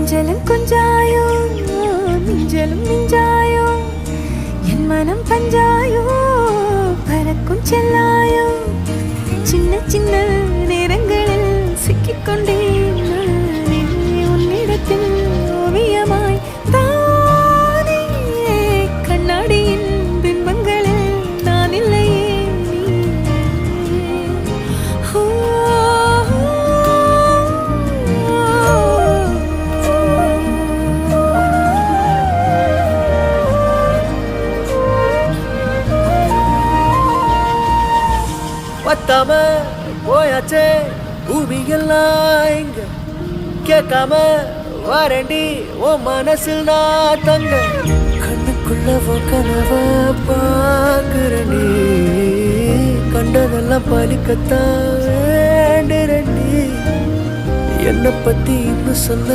கொஞ்சலும் கொஞ்சாயோ மிஞ்சலும் மிஞ்சாயோ என் மனம் பஞ்சாயோ பறக்கும் செல்லாயோ சின்ன சின்ன நேரங்களில் சிக்கிக்கொண்டேன் நானே உன்னிடத்தில் ஓவியமாய் தானே கண்ணாடியின் பிம்பங்களில் நான் இல்லையே பத்தாம போயாச்சே பூமியெல்லாம் இங்க கேட்காம வாரண்டி ஓ மனசில் நான் தங்க கண்ணுக்குள்ள கனவ பாக்குறண்டி கண்டதெல்லாம் பலிக்கத்தான் வேண்டுறண்டி என்னை பத்தி இன்னும் சொல்ல